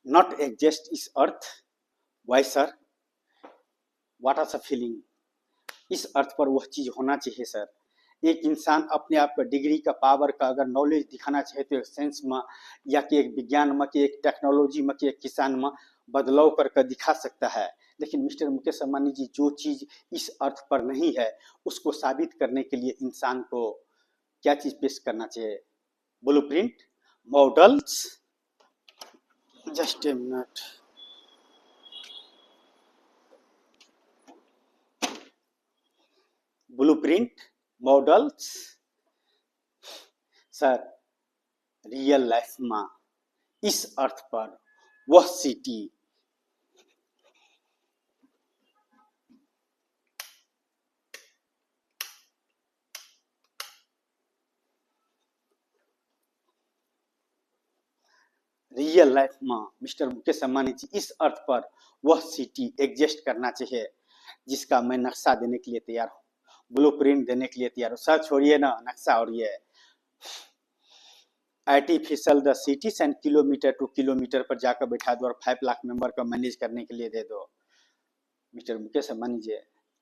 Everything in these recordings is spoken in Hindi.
not exist is earth. Why sir? What are the feeling? इस अर्थ पर वह चीज होना चाहिए सर। एक इंसान अपने आप का डिग्री का पावर का अगर नॉलेज दिखाना चाहे तो एक साइंस में या कि एक विज्ञान में कि एक टेक्नोलॉजी में कि एक किसान में बदलाव करके दिखा सकता है। लेकिन मिस्टर मुकेश अंबानी जी जो चीज इस अर्थ पर नहीं है उसको साबित करने के लिए इंसान को क्या चीज पेश करना चाहिए? Blueprint, models. Just a minute. Blueprint, models. Sir real life में इस अर्थ पर वह सिटी रियल लाइफ में मिस्टर मुकेश अंबानी जी इस अर्थ पर वह सिटी एग्जिस्ट करना चाहिए जिसका मैं नक्शा देने के लिए तैयार हूँ, ब्लूप्रिंट देने के लिए तैयार हूँ। सर छोड़िए ना नक्शा और ये artificial the cities and kilometre two kilometre पर जाकर बैठा दो और 5 लाख मेंबर का मैनेज करने के लिए दे दो। Mister Mukesh Ambani ji,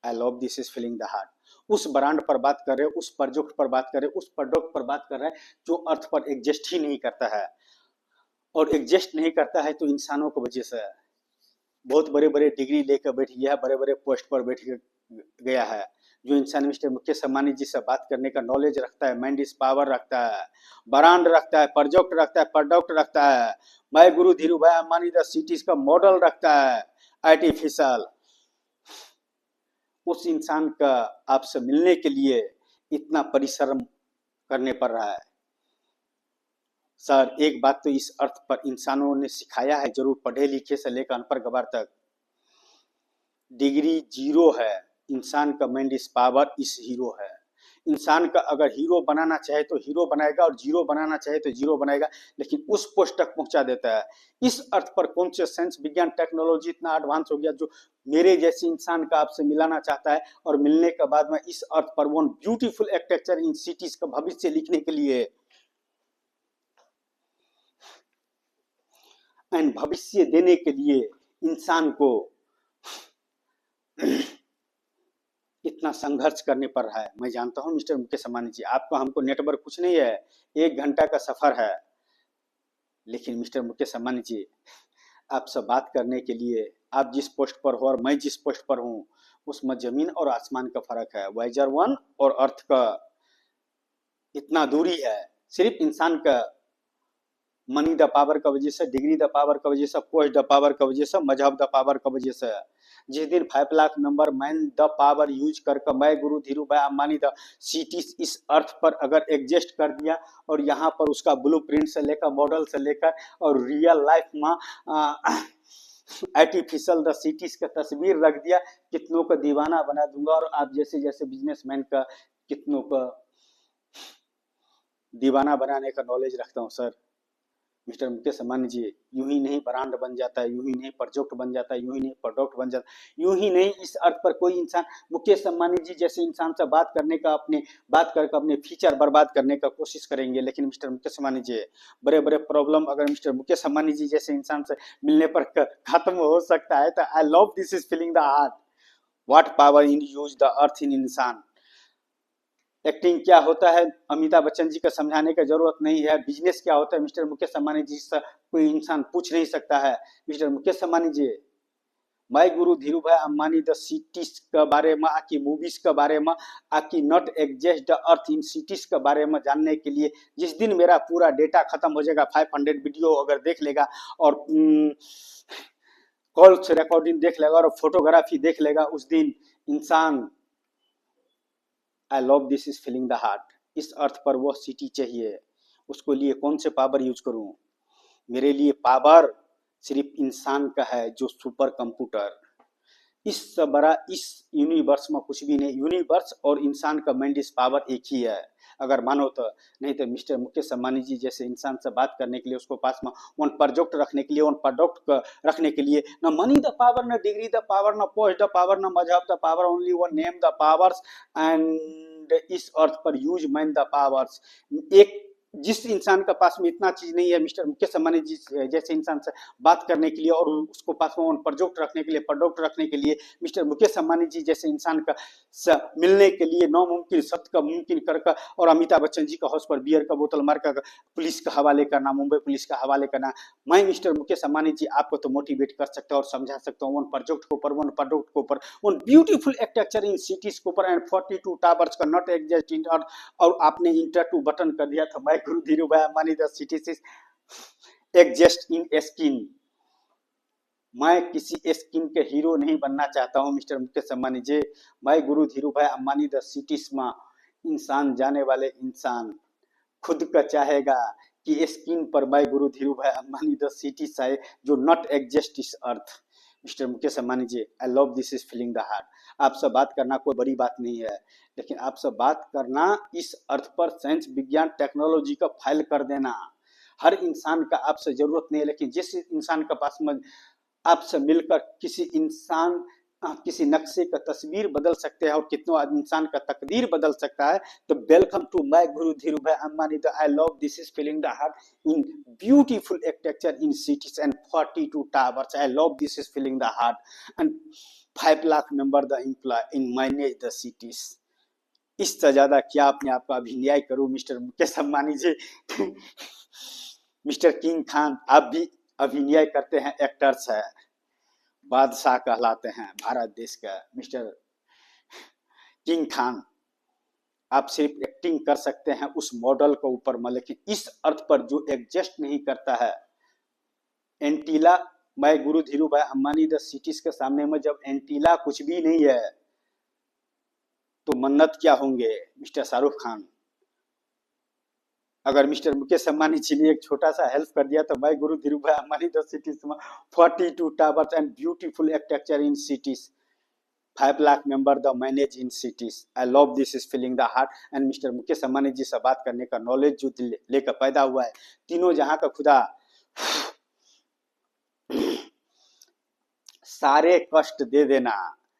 I love this is feeling the heart. उस ब्रांड पर बात कर रहे, उस प्रोजेक्ट पर बात कर रहे, उस प्रोडक्ट पर बात कर रहे हैं जो अर्थ पर एग्जिस्ट ही नहीं करता है। और एग्जिस्ट नहीं करता है तो इंसानों की वजह से बहुत बड़े बड़े डिग्री लेकर बैठ गया है, बड़े बड़े पोस्ट पर बैठ गया है। जो इंसान मिस्टर मुकेश अंबानी जी से बात करने का नॉलेज रखता है, माइंड इज पावर रखता है, ब्रांड रखता है, प्रोडक्ट रखता है, my guru Dhirubhai Ambani the cities का मॉडल रखता है आर्टिफिशियल, उस इंसान का आपसे मिलने के लिए इतना परिश्रम करने पड़ रहा है। सर एक बात तो इस अर्थ पर इंसानों ने सिखाया है जरूर, पढ़े लिखे से लेकर अनपढ़ गवार तक, डिग्री जीरो है, इंसान का माइंड इस पावर इस हीरो है। इंसान का अगर हीरो बनाना चाहे तो हीरो बनाएगा और जीरो बनाना चाहे तो जीरो बनाएगा, लेकिन उस पोस्ट तक पहुंचा देता है। इस अर्थ पर कौन से साइंस विज्ञान टेक्नोलॉजी इतना एडवांस हो गया जो मेरे जैसे इंसान का आपसे मिलाना चाहता है और मिलने के बाद में इस अर्थ पर one beautiful architecture in cities का भविष्य लिखने के लिए एंड भविष्य देने के लिए इंसान को इतना संघर्ष करने पड़ रहा है। मैं जानता हूं मिस्टर मुकेश अंबानी जी, आपको हमको नेटवर्क कुछ नहीं है, 1 घंटा का सफर है, लेकिन मिस्टर मुकेश अंबानी जी आपसे बात करने के लिए आप जिस पोस्ट पर हो और मैं जिस पोस्ट पर हूं उसमें जमीन और आसमान का फर्क है। वाइजर 1 और अर्थ का इतना दूरी है। सिर्फ इंसान का मनी द पावर का वजह से, डिग्री द पावर का वजह से, पोस्ट द पावर का वजह से, मजहब द पावर का वजह से। जिस दिन 5 lakh member man the power use करके मैं guru Dhirubhai Ambani the cities इस अर्थ पर अगर एग्जिस्ट कर दिया और यहाँ पर उसका ब्लूप्रिंट से लेकर मॉडल से लेकर और रियल लाइफ में आर्टिफिशियल द सिटीज का तस्वीर रख दिया, कितनों का दीवाना बना दूंगा। और आप जैसे जैसे बिजनेसमैन का कितनों का दीवाना बनाने का नॉलेज रखता हूँ सर। मिस्टर मुकेश अंबानी जी यूं ही नहीं ब्रांड बन जाता है, यूं ही नहीं प्रोजेक्ट बन जाता है, यूं ही नहीं प्रोडक्ट बन जाता है, यूं ही नहीं इस अर्थ पर कोई इंसान मुकेश अंबानी जी जैसे इंसान से बात करने का बात करके अपने फ्यूचर बर्बाद करने का कोशिश करेंगे। लेकिन मिस्टर मुकेश अंबानी जी बड़े बड़े प्रॉब्लम अगर मिस्टर मुकेश अंबानी जी जैसे इंसान से मिलने पर खत्म हो सकता है तो I love this is feeling the heart. What power in use the earth in इंसान। एक्टिंग क्या होता है अमिताभ बच्चन जी का समझाने का जरूरत नहीं है। बिजनेस क्या होता है मिस्टर मुकेश अंबानी जी से कोई इंसान पूछ नहीं सकता है। Mister Mukesh Ambani ji my guru Dhirubhai Ambani the cities के बारे में, आकी मूवीज के बारे में, आकी not exist the earth in cities के बारे में जानने के लिए जिस दिन मेरा पूरा डेटा खत्म हो जाएगा, 500 वीडियो अगर देख लेगा और कॉल से रिकॉर्डिंग देख लेगा और फोटोग्राफी देख लेगा, उस दिन इंसान आई love this is feeling the heart. इस अर्थ पर वो सिटी चाहिए, उसको लिए कौन से पावर यूज करूं? मेरे लिए पावर सिर्फ इंसान का है जो सुपर कंप्यूटर। इससे बड़ा इस यूनिवर्स में कुछ भी नहीं। यूनिवर्स और इंसान का माइंड इस पावर एक ही है अगर मानो तो। नहीं तो मिस्टर मुकेश अंबानी जी जैसे इंसान से बात करने के लिए उसको पास में वन प्रोजेक्ट रखने के लिए, वन प्रोडक्ट रखने के लिए न मनी द पावर, न डिग्री द पावर, न पोस्ट द पावर, न मजहब the power, only one name the powers and इस अर्थ पर यूज मैन द पावर्स। एक जिस इंसान का पास में इतना चीज नहीं है मिस्टर मुकेश अंबानी जी जैसे इंसान से बात करने के लिए और उसको पास में उन प्रोजेक्ट रखने के लिए प्रोडक्ट रखने के लिए, मिस्टर मुकेश अंबानी जी जैसे इंसान का मिलने के लिए नामुमकिन सत्य का मुमकिन कर और अमिताभ बच्चन जी का हाउस पर बियर का बोतल मार कर पुलिस का हवाले करना, मुंबई पुलिस का हवाले करना। मैं मिस्टर मुकेश अंबानी जी आपको तो मोटिवेट कर सकता हूँ और समझा सकता हूँ उन प्रोजेक्ट के ऊपर, उन प्रोडक्ट के ऊपर, उन ब्यूटीफुल आर्किटेक्चर इन सिटीज के ऊपर एंड 42 टावर्स का नॉट एग्जिस्ट इन अर्थ। और आपने इंटर टू बटन कर दिया था, मैं guru Dhirubhai Ambani the cities exist in skin. मैं किसी स्किन के हीरो नहीं बनना चाहता हूँ मिस्टर मुकेश अंबानी जी। मैं guru Dhirubhai Ambani the cities में इंसान जाने वाले इंसान खुद का चाहेगा कि स्किन पर मैं guru Dhirubhai Ambani the cities आए जो नॉट एग्जिस्ट इस earth. Mister Mukesh Ambani ji, I love this is feeling the heart. आपसे बात करना कोई बड़ी बात नहीं है, लेकिन आपसे बात करना इस अर्थ पर साइंस विज्ञान टेक्नोलॉजी का फाइल कर देना। हर इंसान का आपसे जरूरत नहीं है, लेकिन जिस इंसान के पास में आपसे मिलकर किसी इंसान किसी नक्शे का तस्वीर बदल सकते हैं और कितना इंसान का तकदीर बदल सकता है, तो welcome to my guru Dhirubhai Ambani the I love this is feeling the heart in beautiful architecture in cities and 42 towers. I love this is feeling the heart and 5 lakh member the employ in manage the cities. इससे ज्यादा क्या अपने आप का अभिनय करूं mister Mukesh Ambani ji. Mister king Khan, आप भी अभिनय करते हैं, एक्टर्स है, बादशाह कहलाते हैं भारत देश का मिस्टर किंग खान। आप सिर्फ एक्टिंग कर सकते हैं उस मॉडल के ऊपर में, लेकिन इस अर्थ पर जो एडजस्ट नहीं करता है एंटीला। मैं guru Dhirubhai Ambani the cities के सामने में जब एंटीला कुछ भी नहीं है तो मन्नत क्या होंगे मिस्टर शाहरुख खान। अगर मिस्टर मुकेश अंबानी जी ने एक छोटा सा हेल्प कर दिया तो मैं guru Dhirubhai Ambani the cities में 42 towers and beautiful architecture in cities, 5 lakh member the manage in cities. I love this is feeling the heart and mister Mukesh Ambani ji से बात करने का नॉलेज जो लेकर पैदा हुआ है, तीनों जहां का खुदा सारे कष्ट दे देना,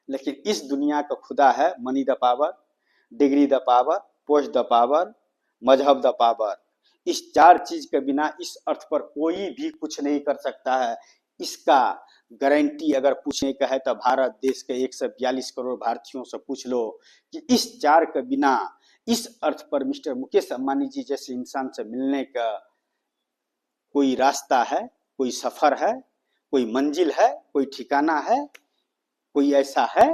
लेकिन इस दुनिया का खुदा है money the power, degree the power, post the power, मजहब द पावर। इस चार चीज के बिना इस अर्थ पर कोई भी कुछ नहीं कर सकता है। इसका गारंटी अगर पूछने का है तो भारत देश के 142 करोड़ भारतीयों से पूछ लो कि इस चार के बिना इस अर्थ पर मिस्टर मुकेश अंबानी जी जैसे इंसान से मिलने का कोई रास्ता है, कोई सफर है, कोई मंजिल है, कोई ठिकाना है, कोई ऐसा है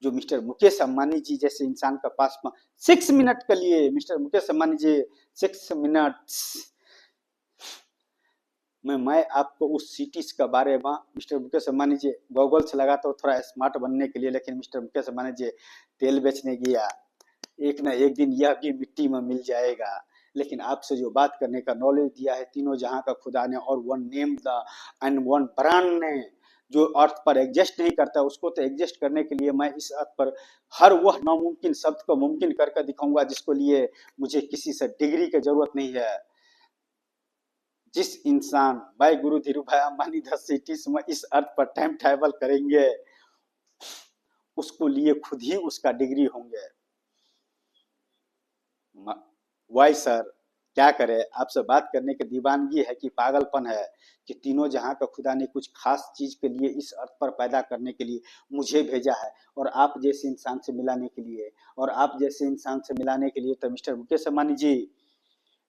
जो मिस्टर मुकेश अंबानी जी जैसे इंसान का पास में 6 मिनट के लिए मिस्टर मुकेश अंबानी जी 6 मिनट्स में मैं आपको उस सिटीज के बारे में मिस्टर मुकेश अंबानी जी गॉगल्स लगाता हूँ थोड़ा स्मार्ट बनने के लिए, लेकिन मिस्टर मुकेश अंबानी जी तेल बेचने गया, एक ना एक दिन यह भी मिट्टी में मिल जाएगा। लेकिन आपसे जो बात करने का नॉलेज दिया है तीनों जहां का खुदा ने और one name the end one brand ने जो अर्थ पर एग्जिस्ट नहीं करता उसको तो एग्जिस्ट करने के लिए मैं इस अर्थ पर हर वह नामुमकिन शब्द को मुमकिन करके दिखाऊंगा जिसको लिए मुझे किसी से डिग्री की जरूरत नहीं है। जिस इंसान भाई गुरु Dhirubhai Ambani the cities में इस अर्थ पर टाइम ट्रैवल करेंगे उसको लिए खुद ही उसका डिग्री होंगे। वाई सर, क्या करे, आपसे बात करने की दीवानगी है कि पागलपन है कि तीनों जहां का खुदा ने कुछ खास चीज के लिए इस अर्थ पर पैदा करने के लिए मुझे भेजा है और आप जैसे इंसान से मिलाने के लिए, और आप जैसे इंसान से मिलाने के लिए तो mister Mukesh Ambani ji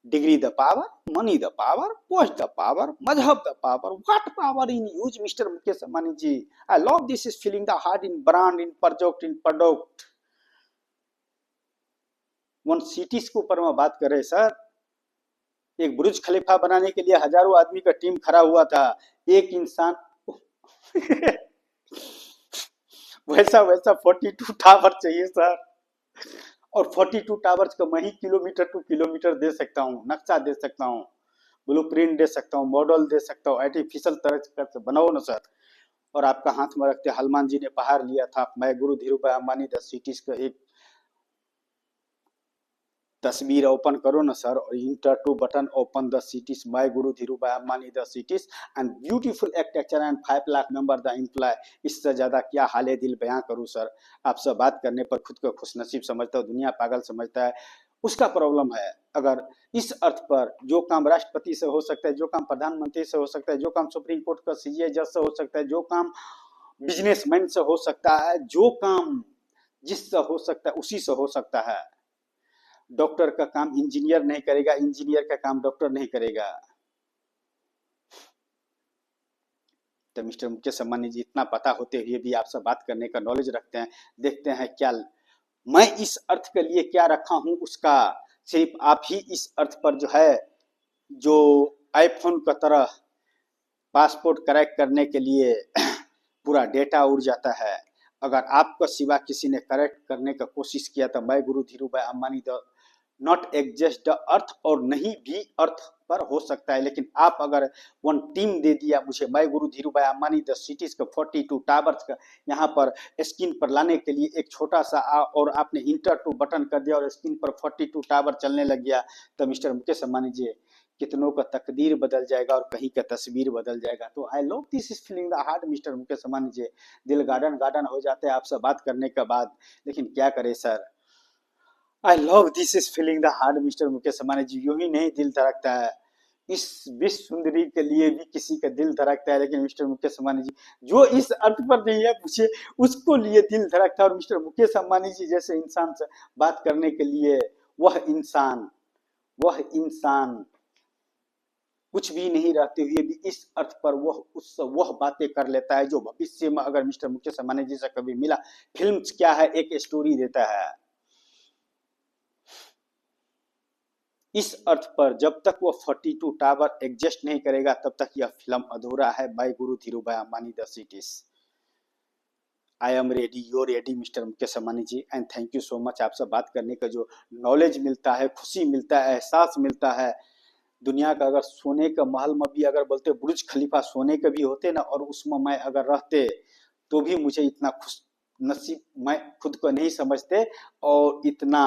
degree the power, money the power, post the power, मजहब the power, what power in use mister Mukesh Ambani ji. I love this is feeling the heart in brand in product one cities के ऊपर में बात करें सर। एक बुर्ज खलीफा बनाने के लिए हजारों आदमी का टीम खड़ा हुआ था, एक इंसान वैसा 42 टावर चाहिए सर, और 42 टावर्स का मैं ही किलोमीटर टू किलोमीटर दे सकता हूँ, नक्शा दे सकता हूँ, ब्लूप्रिंट दे सकता हूँ, मॉडल दे सकता हूँ, आर्टिफिशियल तरह से बनाओ ना सर। और आपका हाथ में रखते हनुमान जी ने पहाड़ लिया था, मैं guru Dhirubhai Ambani the cities का एक तस्वीर ओपन करो ना सर, और enter to button open the cities, my guru Dhirubhai Ambani the cities and beautiful architecture and 5 lakh member the employ. इससे ज्यादा क्या हाले दिल बयां करूं सर। आपसे बात करने पर खुद को खुशनसीब समझता हूं, दुनिया पागल समझता है, उसका प्रॉब्लम है। अगर इस अर्थ पर जो काम राष्ट्रपति से हो सकता है, जो काम प्रधानमंत्री से हो सकता है, जो काम सुप्रीम कोर्ट का सीजीआई जज से हो सकता है, जो काम बिजनेसमैन से हो सकता है, जो काम जिससे हो सकता है उसी से हो सकता है। डॉक्टर का काम इंजीनियर नहीं करेगा, इंजीनियर का काम डॉक्टर नहीं करेगा। तो मिस्टर मुकेश अंबानी जी, इतना पता होते हुए भी आपसे बात करने का नॉलेज रखते हैं। देखते हैं क्या मैं इस अर्थ के लिए क्या रखा हूं, उसका सिर्फ आप ही इस अर्थ पर जो है, जो आईफोन का तरह पासपोर्ट करेक्ट करने के लिए पूरा डेटा उड़ जाता है। अगर आपका सिवा किसी ने करेक्ट करने का कोशिश किया तो मैं guru Dhirubhai Ambani the not exist the अर्थ, और नहीं भी अर्थ पर हो सकता है, लेकिन आप अगर वन टीम दे दिया मुझे, मैं guru Dhirubhai Ambani the cities का 42 टावर्स का यहाँ पर स्क्रीन पर लाने के लिए एक छोटा सा और आपने इंटर टू बटन कर दिया और स्क्रीन पर 42 टावर चलने लग गया, तो मिस्टर मुकेश अंबानी जी कितनों का तकदीर बदल जाएगा और कहीं का तस्वीर बदल जाएगा। तो I love this is feeling the heart mister Mukesh Ambani ji. दिल गार्डन गार्डन हो जाते हैं आपसे बात करने के बाद, लेकिन क्या करे sir. I love this is feeling the heart mister Mukesh Ambani ji. यूं ही नहीं दिल धड़कता है, इस विश्व सुंदरी के लिए भी किसी का दिल धड़कता है, लेकिन मिस्टर मुकेश अंबानी जी जो इस अर्थ पर नहीं है मुझे उसको लिए दिल धड़कता है। और मिस्टर मुकेश अंबानी जी जैसे इंसान से बात करने के लिए वह इंसान कुछ भी नहीं रहते हुए भी इस अर्थ पर वह बातें कर लेता है जो भविष्य में अगर मिस्टर मुकेश अंबानी जी से कभी मिला, फिल्म क्या है एक स्टोरी देता है। इस अर्थ पर जब तक वो 42 टावर एग्जिस्ट नहीं करेगा तब तक यह फिल्म अधूरा है। Bye guru Dhirubhai Ambani the cities. I am ready, you ready mister Mukesh Ambani ji, and thank you so much. आपसे बात करने का जो नॉलेज मिलता है, खुशी मिलता है, एहसास मिलता है। दुनिया का अगर सोने का महल में भी अगर बोलते बुर्ज खलीफा सोने के भी होते ना, और उसमें मैं अगर रहते तो भी मुझे इतना खुश नसीब मैं खुद को नहीं समझते और इतना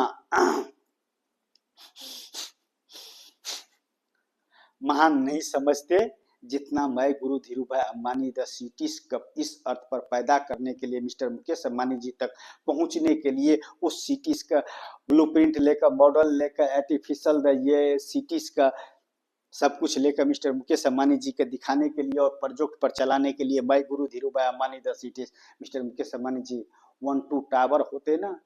महान नहीं समझते जितना मैं guru Dhirubhai Ambani the cities cup इस अर्थ पर पैदा करने के लिए, मिस्टर मुकेश अंबानी जी तक पहुंचने के लिए, उस सिटीज का ब्लूप्रिंट लेकर, मॉडल लेकर, आर्टिफिशियल ये सिटीज का सब कुछ लेकर मिस्टर मुकेश अंबानी जी के दिखाने के लिए और प्रोजेक्ट पर चलाने के लिए मैं guru Dhirubhai Ambani the cities. Mister Mukesh Ambani ji 1-2 tower होते ना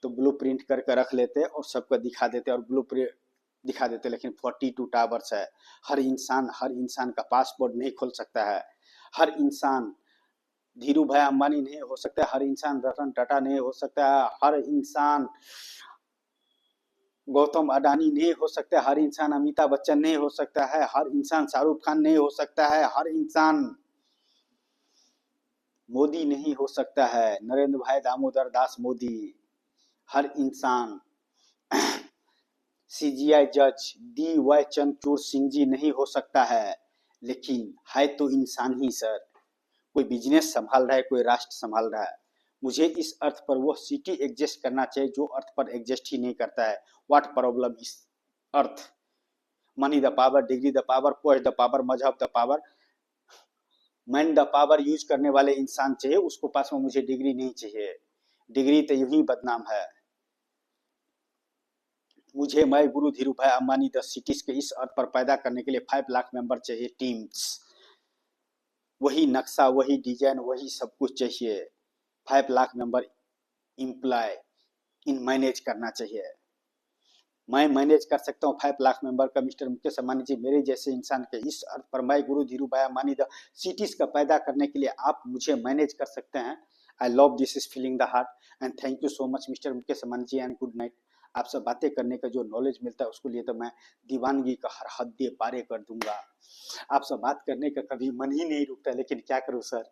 तो ब्लूप्रिंट करके रख लेते और सबको दिखा देते और ब्लूप्रिंट दिखा देते, लेकिन 42 टावर्स है। हर इंसान का पासपोर्ट नहीं खोल सकता है। हर इंसान धीरू भाई अंबानी नहीं हो सकता, हर इंसान रतन टाटा नहीं हो सकता है, हर इंसान गौतम अडानी नहीं हो सकता, हर इंसान अमिताभ बच्चन नहीं हो सकता है, हर इंसान शाहरुख खान नहीं हो सकता है, हर इंसान मोदी नहीं हो सकता है, नरेंद्र भाई दामोदर दास मोदी। हर इंसान सीजीआई जज DY चंद्रचूड़ सिंह जी नहीं हो सकता है, लेकिन है तो इंसान ही सर। कोई बिजनेस संभाल रहा है, कोई राष्ट्र संभाल रहा है। मुझे इस अर्थ पर वो सिटी एग्जिस्ट करना चाहिए जो अर्थ पर एग्जिस्ट ही नहीं करता है। What problem is earth? Money the power, degree the power, post the power, मजहब the power, man the power use करने वाले इंसान चाहिए, उसको पास में मुझे डिग्री नहीं चाहिए। डिग्री तो यूं ही बदनाम है। मुझे मैं guru Dhirubhai Ambani the cities के इस अर्थ पर पैदा करने के लिए 5 लाख मेंबर चाहिए, टीम्स। वही नक्शा, वही डिजाइन, वही सब कुछ चाहिए। 5 लाख मेंबर इम्प्लॉय इन मैनेज करना चाहिए। मैं मैनेज कर सकता हूँ 5 लाख मेंबर का मिस्टर मुकेश अंबानी जी। मेरे जैसे इंसान के इस अर्थ पर मैं guru Dhirubhai Ambani the cities का पैदा करने के लिए आप मुझे मैनेज कर सकते हैं। I love this is feeling the heart and thank you so much mister Mukesh Ambani ji and good night. आपसे बातें करने का जो नॉलेज मिलता है उसको लिए तो मैं दीवानगी का हर हद पारे कर दूंगा। आपसे बात करने का कभी मन ही नहीं रुकता, लेकिन क्या करूं सर,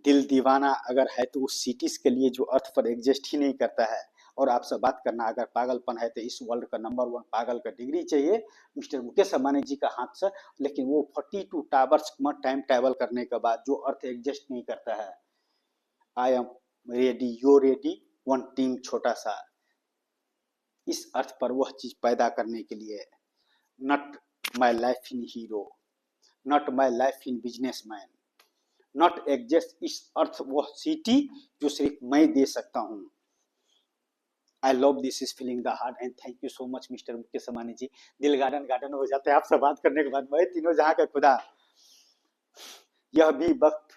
दिल दीवाना अगर है तो उस सिटीज के लिए जो अर्थ पर एग्जिस्ट ही नहीं करता है। और आपसे बात करना अगर पागलपन है तो इस वर्ल्ड का नंबर 1 पागल का डिग्री चाहिए मिस्टर मुकेश अंबानी जी का हाथ से। लेकिन वो 42 टावर्स में टाइम ट्रेवल करने के बाद जो अर्थ एग्जिस्ट नहीं करता है। आई am ready, you ready, one team छोटा सा इस अर्थ पर वह चीज पैदा करने के लिए। Not my life in hero, not my life in businessman, not exist इस अर्थ वह सिटी जो सिर्फ मैं दे सकता हूं। I love this is feeling the heart and thank you so much mister Mukesh Ambani ji. दिल गार्डन गार्डन हो जाता है आपसे बात करने के बाद। मैं तीनों जहां का खुदा, यह भी वक्त